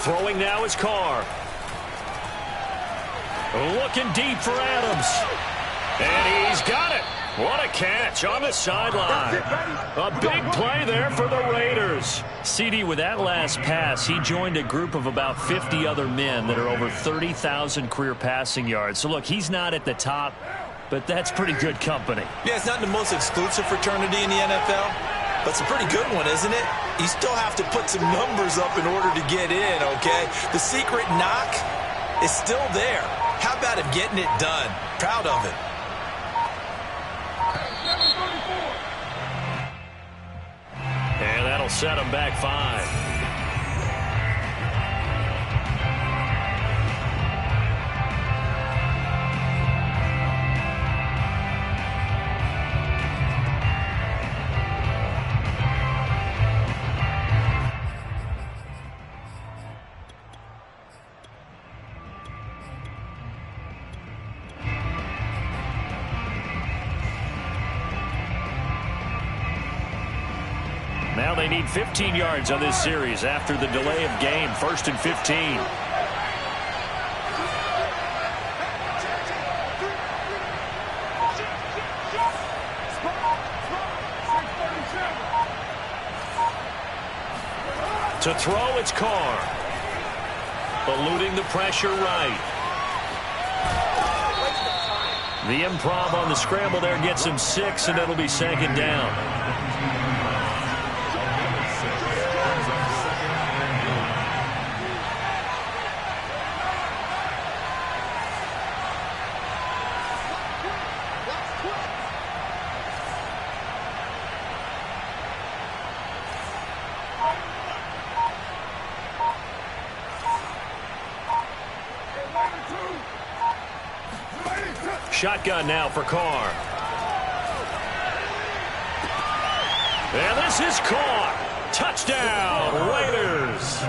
Throwing now is Carr. Looking deep for Adams. And he's got it. What a catch on the sideline. A big play there for the Raiders. CD, with that last pass, he joined a group of about 50 other men that are over 30,000 career passing yards. So, look, he's not at the top, but that's pretty good company. Yeah, it's not the most exclusive fraternity in the NFL, but it's a pretty good one, isn't it? You still have to put some numbers up in order to get in, okay? The secret knock is still there. How about him getting it done? Proud of it. And that'll set him back 5. Now they need 15 yards on this series after the delay of game. 1st and 15. To throw, it's Carr. Eluding the pressure right. The improv on the scramble there gets him 6, and it'll be 2nd down. Shotgun now for Carr. And this is caught. Touchdown, Raiders.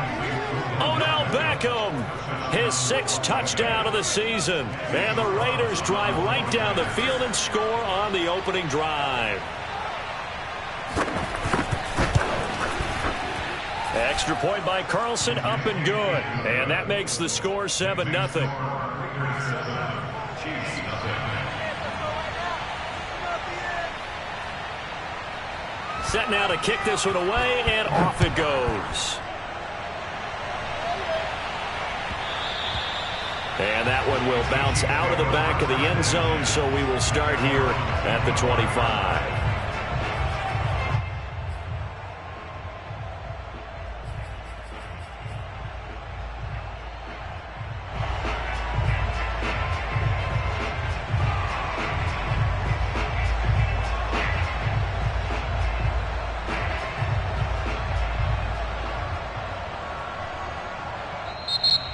Odell Beckham, his 6th touchdown of the season. And the Raiders drive right down the field and score on the opening drive. Extra point by Carlson, up and good. And that makes the score 7-0. Set now to kick this one away, and off it goes. And that one will bounce out of the back of the end zone, so we will start here at the 25.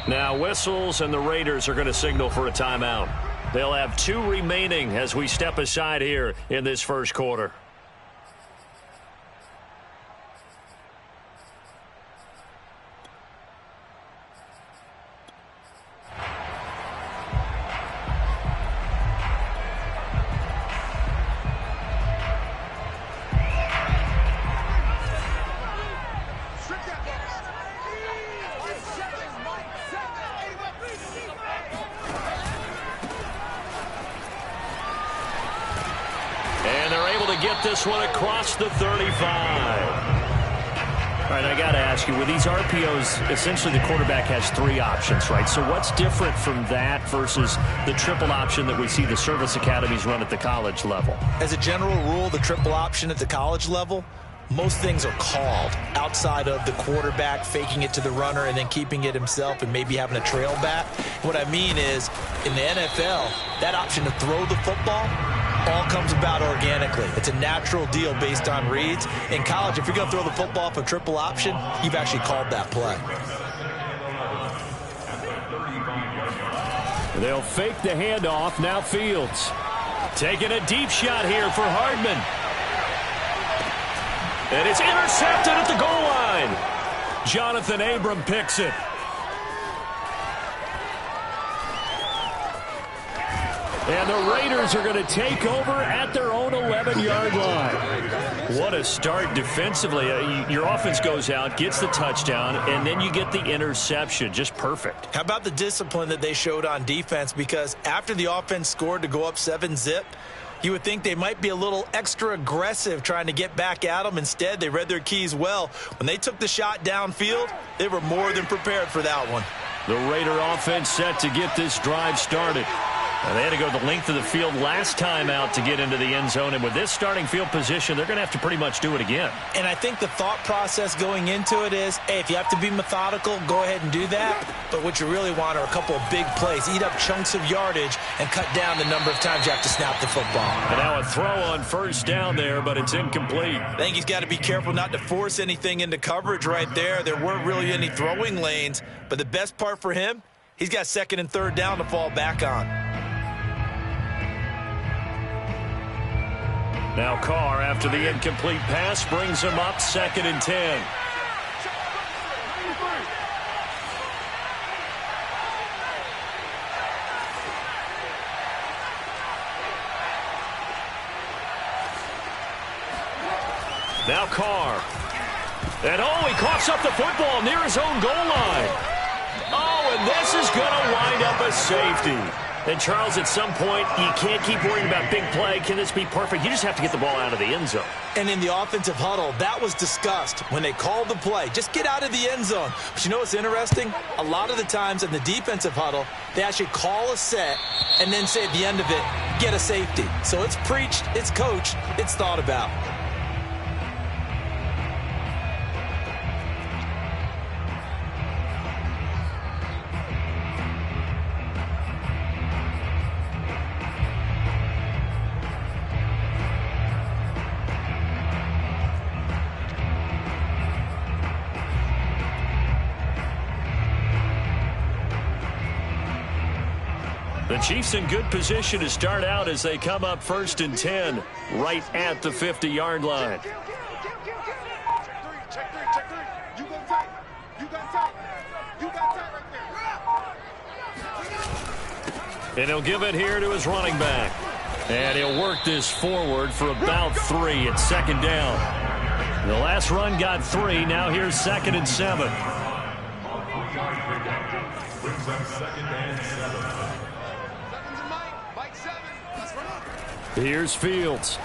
Now whistles, and the Raiders are going to signal for a timeout. They'll have 2 remaining as we step aside here in this first quarter. Get this one across the 35. All right, I got to ask you, with these RPOs, essentially the quarterback has 3 options, right? So what's different from that versus the triple option that we see the service academies run at the college level? As a general rule, the triple option at the college level, most things are called outside of the quarterback faking it to the runner and then keeping it himself and maybe having a trail back. What I mean is, in the NFL, that option to throw the football all comes about organically. It's a natural deal based on reads. In college, if you're going to throw the football for triple option, you've actually called that play. They'll fake the handoff. Now Fields taking a deep shot here for Hardman. And it's intercepted at the goal line. Jonathan Abram picks it. And the Raiders are going to take over at their own 11-yard line. What a start defensively. Your offense goes out, gets the touchdown, and then you get the interception. Just perfect. How about the discipline that they showed on defense? Because after the offense scored to go up 7-zip, you would think they might be a little extra aggressive trying to get back at them. Instead, they read their keys well. When they took the shot downfield, they were more than prepared for that one. The Raider offense set to get this drive started. And they had to go the length of the field last time out to get into the end zone. And with this starting field position, they're going to have to pretty much do it again. And I think the thought process going into it is, hey, if you have to be methodical, go ahead and do that. But what you really want are a couple of big plays. Eat up chunks of yardage and cut down the number of times you have to snap the football. And now a throw on first down there, but it's incomplete. I think he's got to be careful not to force anything into coverage right there. There weren't really any throwing lanes. But the best part for him, he's got second and third down to fall back on. Now Carr, after the incomplete pass, brings him up 2nd and 10. Now Carr. And he coughs up the football near his own goal line. Oh, and this is going to wind up a safety. And, Charles, at some point, you can't keep worrying about big play. Can this be perfect? You just have to get the ball out of the end zone. And in the offensive huddle, that was discussed when they called the play. Just get out of the end zone. But you know what's interesting? A lot of the times in the defensive huddle, they actually call a set and then say at the end of it, get a safety. So it's preached, it's coached, it's thought about. The Chiefs in good position to start out as they come up 1st and 10 right at the 50-yard line. And he'll give it here to his running back. And he'll work this forward for about 3 at 2nd down. The last run got 3. Now here's 2nd and 7. Brings up 2nd and 7. Here's Fields.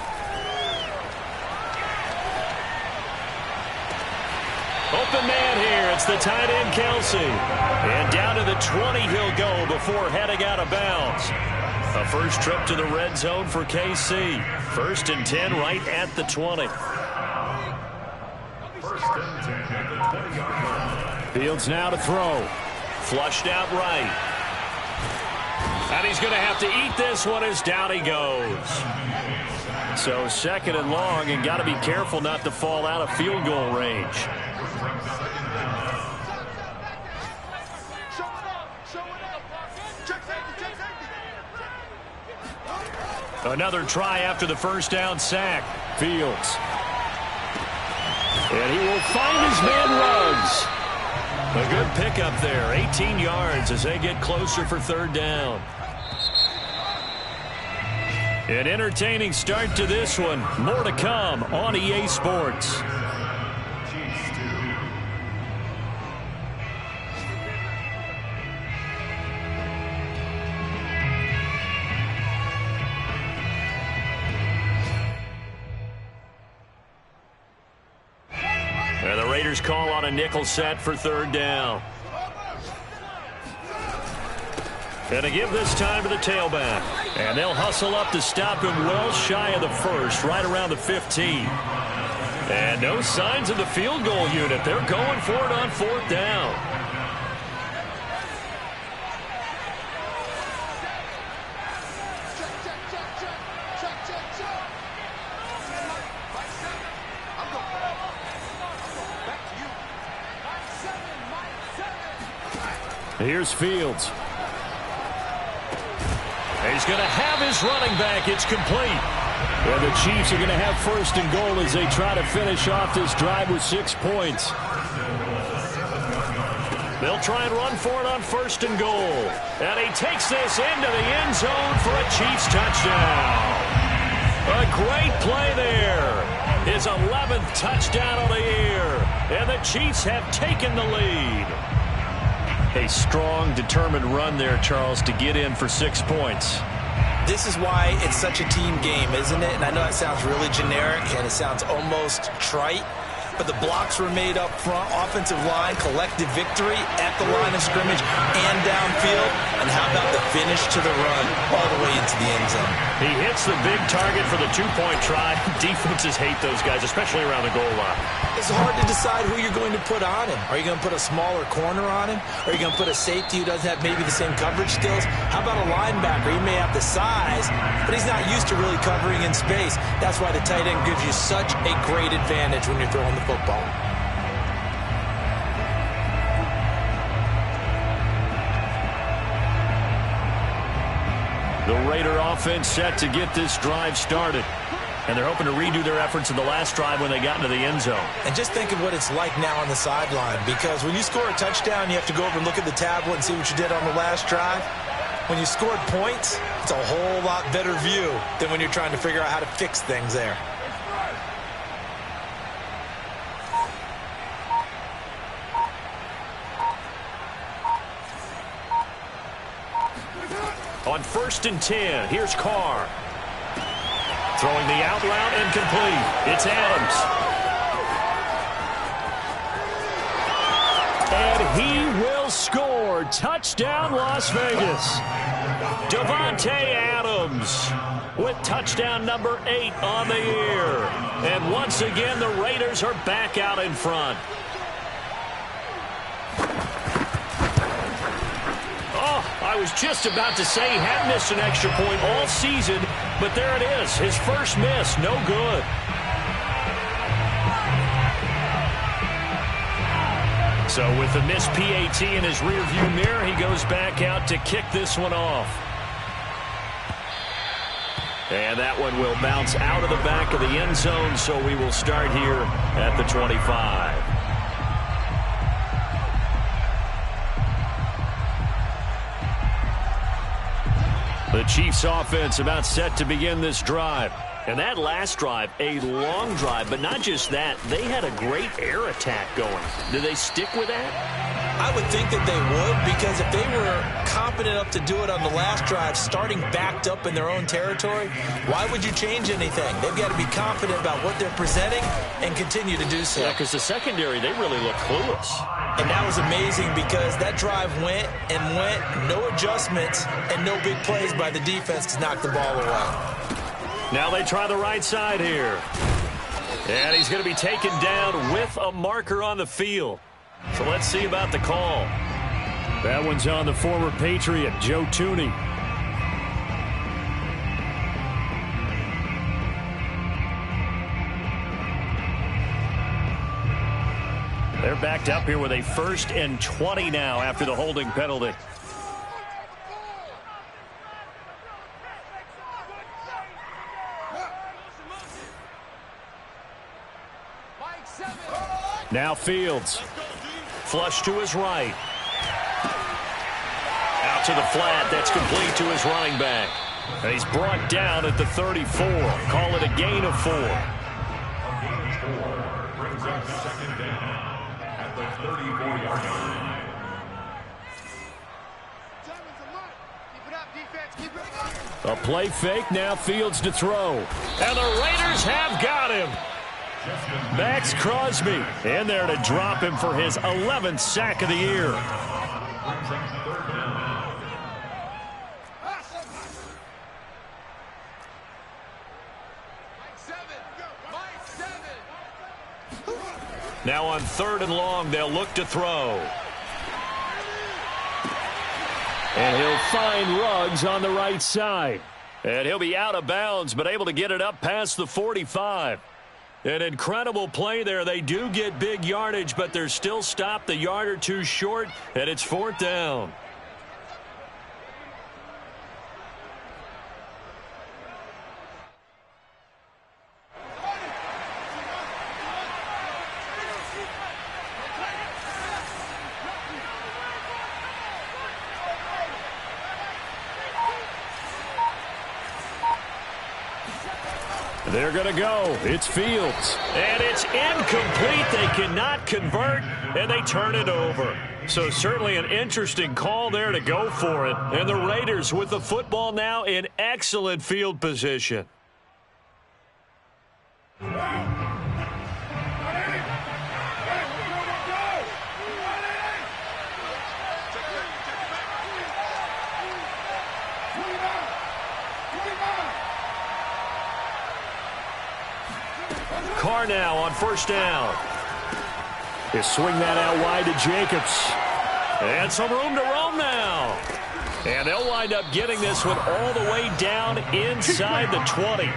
Open man here. It's the tight end, Kelsey. And down to the 20 he'll go before heading out of bounds. A first trip to the red zone for KC. 1st and 10 right at the 20. Fields now to throw. Flushed out right. And he's going to have to eat this one as down he goes. So 2nd and long, and got to be careful not to fall out of field goal range. Another try after the first down sack. Fields. And he will find his man Ruggs. A good pickup there. 18 yards as they get closer for 3rd down. An entertaining start to this one. More to come on EA Sports. And the Raiders call on a nickel set for 3rd down. And to give this time to the tailback. And they'll hustle up to stop him well shy of the 1st, right around the 15. And no signs of the field goal unit. They're going for it on 4th down. Here's Fields. He's going to have his running back. It's complete. And the Chiefs are going to have 1st and goal as they try to finish off this drive with 6 points. They'll try and run for it on 1st and goal. And he takes this into the end zone for a Chiefs touchdown. A great play there. His 11th touchdown of the year. And the Chiefs have taken the lead. A strong, determined run there, Charles, to get in for 6 points. This is why it's such a team game, isn't it? And I know that sounds really generic and it sounds almost trite. But the blocks were made up front, offensive line, collective victory at the line of scrimmage and downfield. And how about the finish to the run all the way into the end zone? He hits the big target for the 2-point try. Defenses hate those guys, especially around the goal line. It's hard to decide who you're going to put on him. Are you going to put a smaller corner on him? Are you going to put a safety who doesn't have maybe the same coverage skills? How about a linebacker? He may have the size, but he's not used to really covering in space. That's why the tight end gives you such a great advantage when you're throwing the football. The Raider offense set to get this drive started. And they're hoping to redo their efforts in the last drive when they got into the end zone. And just think of what it's like now on the sideline, because when you score a touchdown, you have to go over and look at the tablet and see what you did on the last drive. When you scored points, it's a whole lot better view than when you're trying to figure out how to fix things there. On 1st and 10, here's Carr. Throwing the out route incomplete. It's Adams. And he will score. Touchdown, Las Vegas. Davante Adams with touchdown number 8 on the year. And once again, the Raiders are back out in front. I was just about to say he hadn't missed an extra point all season, but there it is. His first miss, no good. So with the missed PAT in his rearview mirror, he goes back out to kick this one off. And that one will bounce out of the back of the end zone, so we will start here at the 25. The Chiefs offense about set to begin this drive. And that last drive, a long drive, but not just that. They had a great air attack going. Do they stick with that? I would think that they would, because if they were confident enough to do it on the last drive, starting backed up in their own territory, why would you change anything? They've got to be confident about what they're presenting and continue to do so. Yeah, because the secondary, they really look clueless. And that was amazing because that drive went and went, no adjustments, and no big plays by the defense to knock the ball away. Now they try the right side here. And he's going to be taken down with a marker on the field. So let's see about the call. That one's on the former Patriot, Joe Tooney. They're backed up here with a 1st and 20 now after the holding penalty. Now Fields. Flush to his right. Out to the flat. That's complete to his running back. And he's brought down at the 34. Call it a gain of 4. Brings up second down at the 34-yard line. A play fake. Now Fields to throw. And the Raiders have got him. Max Crosby in there to drop him for his 11th sack of the year. Now on 3rd and long, they'll look to throw. And he'll find Ruggs on the right side. And he'll be out of bounds, but able to get it up past the 45. An incredible play there. They do get big yardage, but they're still stopped the yard or two short, and it's 4th down. They're going to go. It's Fields. And it's incomplete. They cannot convert, and they turn it over. So certainly an interesting call there to go for it. And the Raiders with the football now in excellent field position. Carr now on first down. They swing that out wide to Jacobs. And some room to roam now. And they'll wind up getting this one all the way down inside the 20.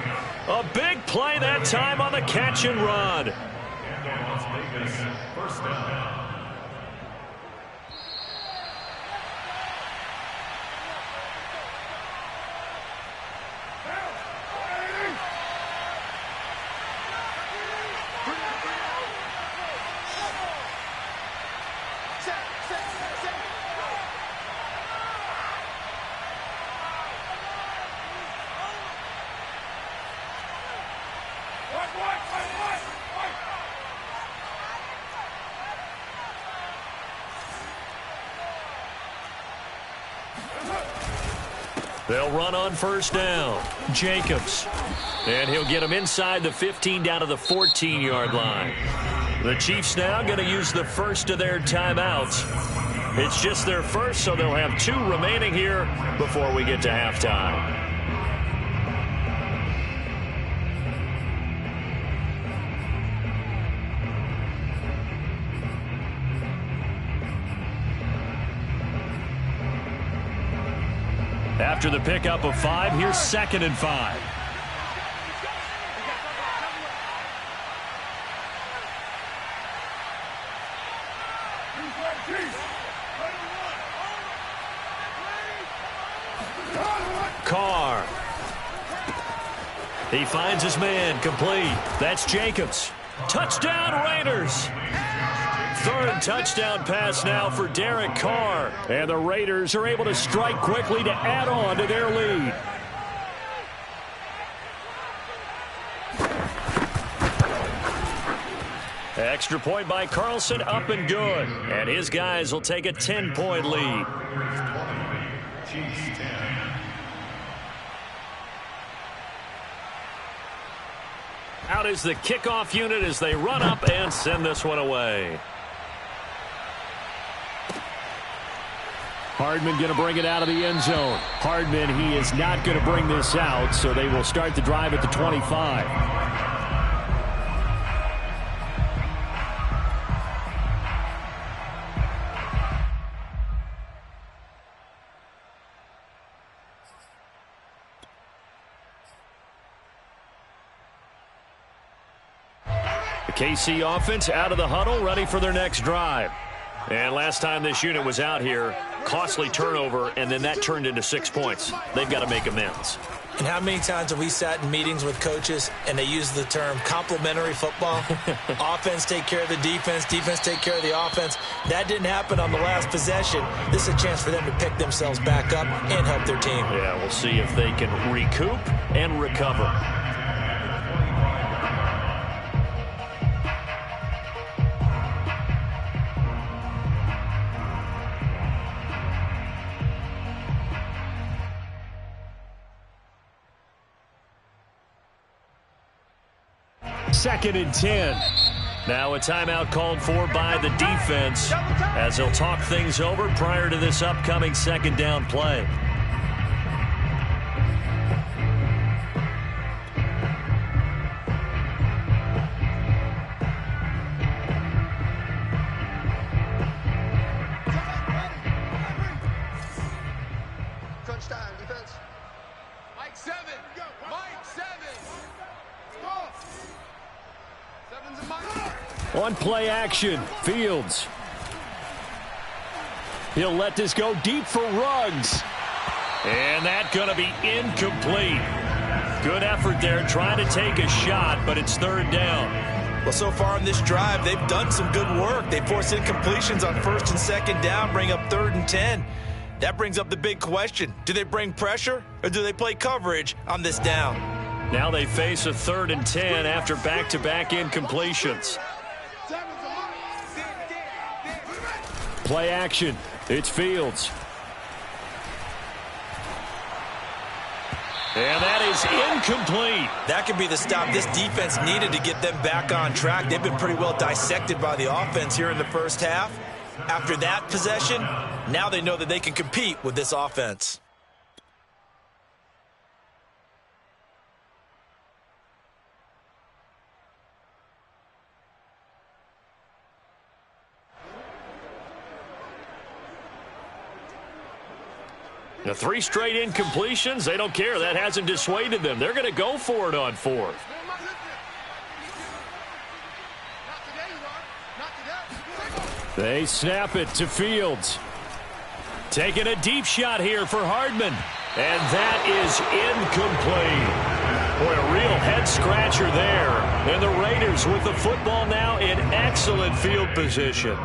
A big play that time on the catch and run. First down. They'll run on first down. Jacobs. And he'll get him inside the 15 down to the 14-yard line. The Chiefs now going to use the first of their timeouts. It's just their first, so they'll have 2 remaining here before we get to halftime. After the pickup of 5, here's 2nd and 5. Carr. He finds his man, complete. That's Jacobs. Touchdown, Raiders. 3rd touchdown pass now for Derek Carr. And the Raiders are able to strike quickly to add on to their lead. Extra point by Carlson, up and good. And his guys will take a 10-point lead. Out is the kickoff unit as they run up and send this one away. Hardman going to bring it out of the end zone. Hardman, he is not going to bring this out, so they will start the drive at the 25. The KC offense out of the huddle, ready for their next drive. And last time this unit was out here, costly turnover, and then that turned into 6 points. They've got to make amends. And how many times have we sat in meetings with coaches and they use the term complementary football? Offense take care of the defense, defense take care of the offense. That didn't happen on the last possession. This is a chance for them to pick themselves back up and help their team. Yeah, we'll see if they can recoup and recover. Second and 10. Now a timeout called for by the defense as they'll talk things over prior to this upcoming second down play. Crunch time, defense. Mike 7. Mike 7. On play action, Fields. He'll let this go deep for Ruggs. And that's going to be incomplete. Good effort there trying to take a shot, but it's 3rd down. Well, so far on this drive, they've done some good work. They forced incompletions on 1st and 2nd down, bring up 3rd and 10. That brings up the big question. Do they bring pressure or do they play coverage on this down? Now they face a 3rd and 10 after back-to-back incompletions. Play action. It's Fields. And that is incomplete. That could be the stop this defense needed to get them back on track. They've been pretty well dissected by the offense here in the first half. After that possession, now they know that they can compete with this offense. The 3 straight incompletions, they don't care. That hasn't dissuaded them. They're going to go for it on 4th. They snap it to Fields. Taking a deep shot here for Hardman. And that is incomplete. Boy, a real head-scratcher there. And the Raiders with the football now in excellent field position.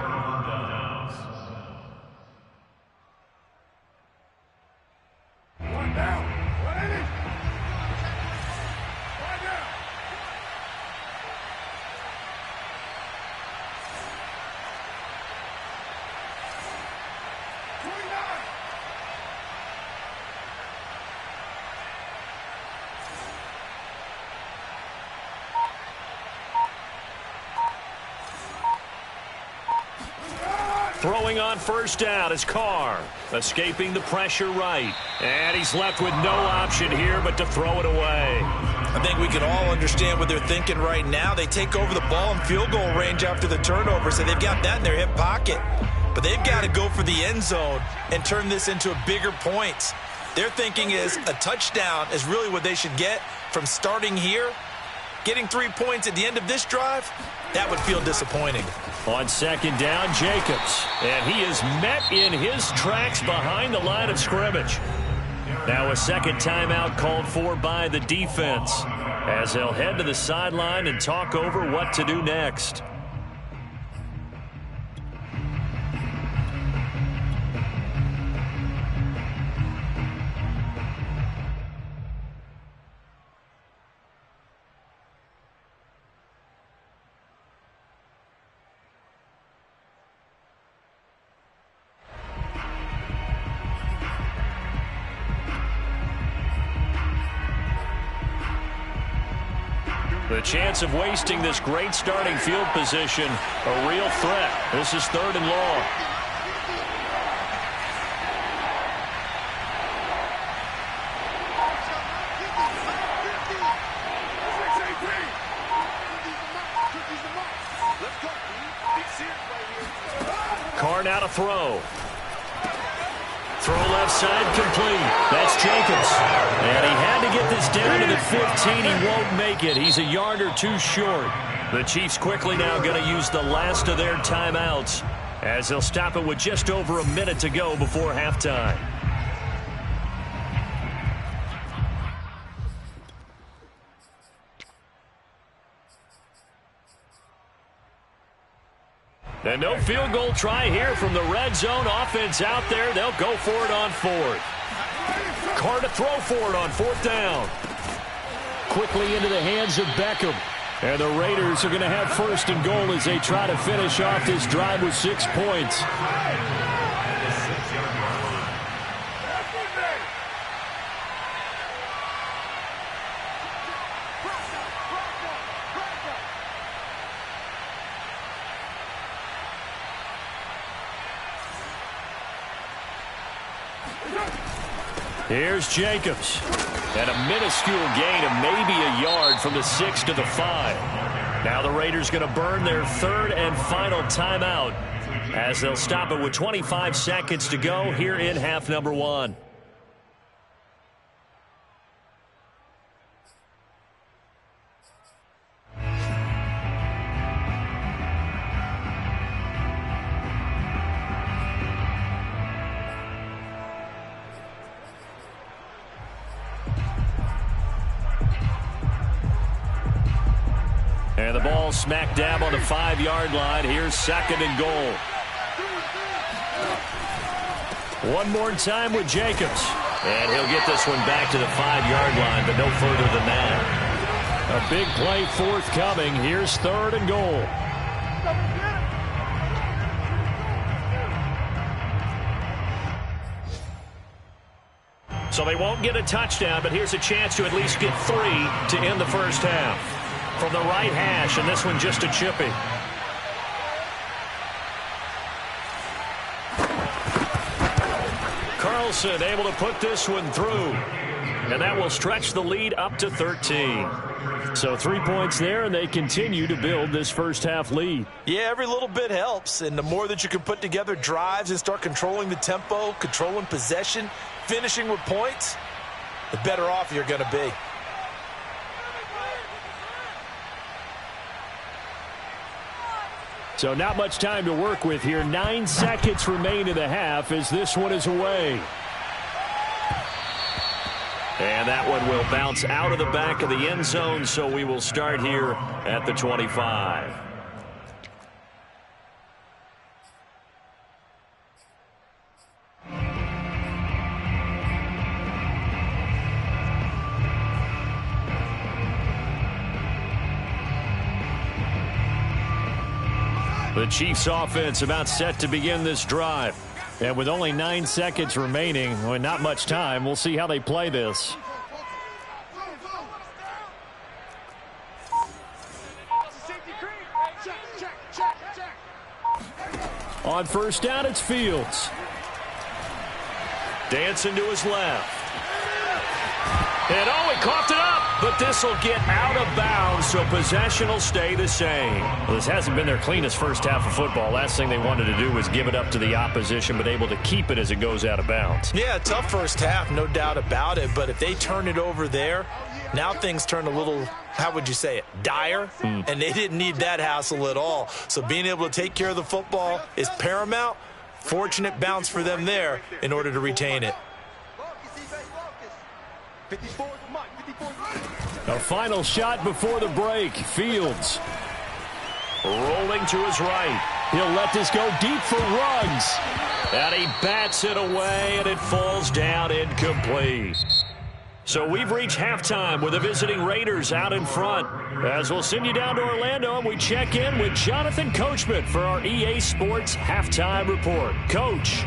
Throwing on first down is Carr, escaping the pressure right. And he's left with no option here but to throw it away. I think we can all understand what they're thinking right now. They take over the ball in field goal range after the turnover, so they've got that in their hip pocket. But they've got to go for the end zone and turn this into bigger points. Their thinking is a touchdown is really what they should get from starting here. Getting 3 points at the end of this drive, that would feel disappointing. On second down, Jacobs. And he is met in his tracks behind the line of scrimmage. Now a second timeout called for by the defense as they'll head to the sideline and talk over what to do next. The chance of wasting this great starting field position, a real threat. This is 3rd and long. Carr now to throw. Throw left side complete. That's Jacobs. And he had to get this down to the 15. He won't make it. He's a yard or 2 short. The Chiefs quickly now going to use the last of their timeouts as they'll stop it with just over a minute to go before halftime. And no field goal try here from the red zone. Offense out there. They'll go for it on 4th. Carr to throw for it on 4th down. Quickly into the hands of Beckham. And the Raiders are going to have 1st and goal as they try to finish off this drive with 6 points. Here's Jacobs. And a minuscule gain of maybe a yard from the 6 to the 5. Now the Raiders going to burn their 3rd and final timeout as they'll stop it with 25 seconds to go here in half number 1. And the ball smack dab on the 5-yard line. Here's 2nd and goal. One more time with Jacobs. And he'll get this one back to the 5-yard line, but no further than that. A big play forthcoming. Here's 3rd and goal. So they won't get a touchdown, but here's a chance to at least get 3 to end the first half. From the right hash, and this one just a chippy. Carlson able to put this one through. And that will stretch the lead up to 13. So 3 points there, and they continue to build this first half lead. Yeah, every little bit helps. And the more that you can put together drives and start controlling the tempo, controlling possession, finishing with points, the better off you're going to be. So not much time to work with here. 9 seconds remain in the half as this one is away. And that one will bounce out of the back of the end zone, so we will start here at the 25. The Chiefs offense about set to begin this drive. And with only 9 seconds remaining, well, not much time, we'll see how they play this. On first down, it's Fields. Dancing to his left. And oh, he coughed it up, but this will get out of bounds, so possession will stay the same. Well, this hasn't been their cleanest first half of football. Last thing they wanted to do was give it up to the opposition, but able to keep it as it goes out of bounds. Yeah, tough first half, no doubt about it, but if they turn it over there, now things turn a little, how would you say it, dire, and they didn't need that hassle at all. So being able to take care of the football is paramount. Fortunate bounce for them there in order to retain it. A final shot before the break. Fields rolling to his right. He'll let this go deep for Ruggs. And he bats it away, and it falls down incomplete. So we've reached halftime with the visiting Raiders out in front. As we'll send you down to Orlando, and we check in with Jonathan Coachman for our EA Sports Halftime Report. Coach.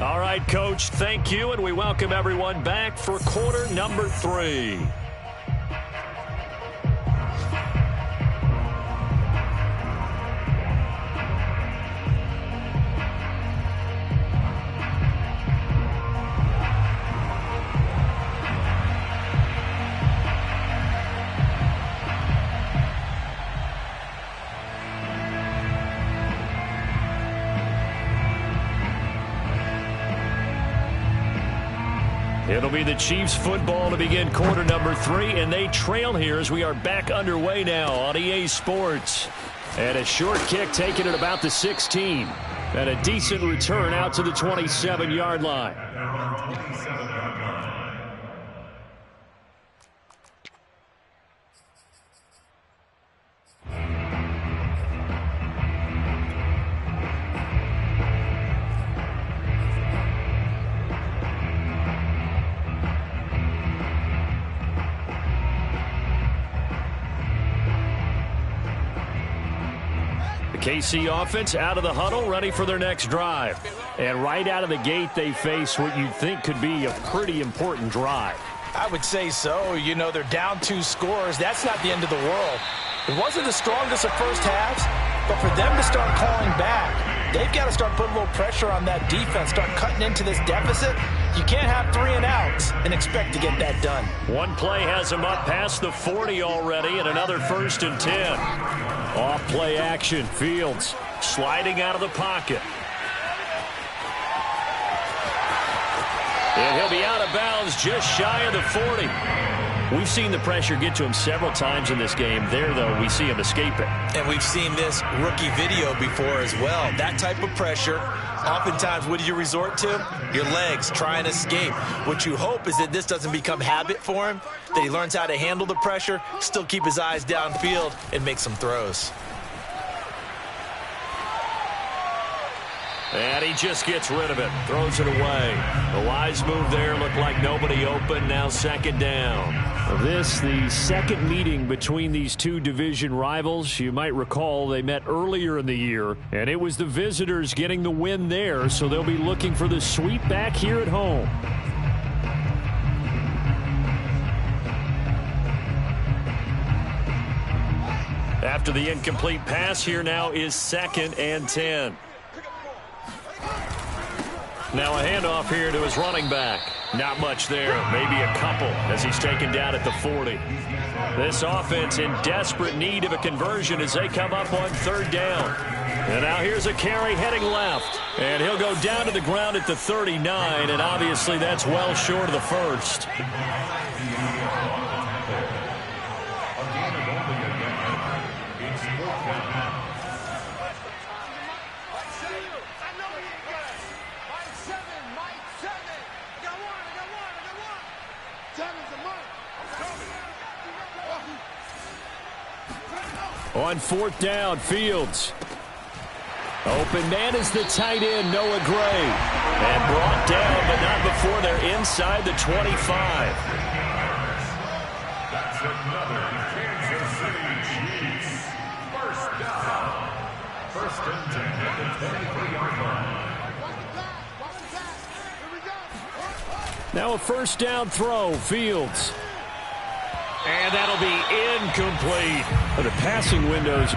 All right, Coach, thank you, and we welcome everyone back for quarter number 3. It'll be the Chiefs football to begin quarter number 3, and they trail here as we are back underway now on EA Sports. And a short kick taken at about the 16. And a decent return out to the 27-yard line. KC offense out of the huddle, ready for their next drive. And right out of the gate, they face what you'd think could be a pretty important drive. I would say so. You know, they're down 2 scores. That's not the end of the world. It wasn't the strongest of first halves, but for them to start calling back, they've got to start putting a little pressure on that defense, start cutting into this deficit. You can't have 3 and outs and expect to get that done. One play has them up past the 40 already, and another 1st and 10. Off play action. Fields sliding out of the pocket. And he'll be out of bounds just shy of the 40. We've seen the pressure get to him several times in this game. There, though, we see him escape it. And we've seen this rookie video before as well. That type of pressure, oftentimes, what do you resort to? Your legs, try and escape. What you hope is that this doesn't become habit for him, that he learns how to handle the pressure, still keep his eyes downfield, and make some throws. And he just gets rid of it, throws it away. A wise move there, looked like nobody open, now second down. This, the second meeting between these two division rivals. You might recall they met earlier in the year, and it was the visitors getting the win there, so they'll be looking for the sweep back here at home. After the incomplete pass, here now is 2nd and 10. Now a handoff here to his running back. Not much there, maybe a couple as he's taken down at the 40. This offense in desperate need of a conversion as they come up on 3rd down. And now here's a carry heading left. And he'll go down to the ground at the 39, and obviously that's well short of the first. On 4th down, Fields. Open man is the tight end, Noah Gray. And brought down, but not before they're inside the 25. That's another Kansas City Chiefs. 1st down. 1st and 10 at the 23-yard line. Now a 1st down throw, Fields. And that'll be incomplete. The passing windows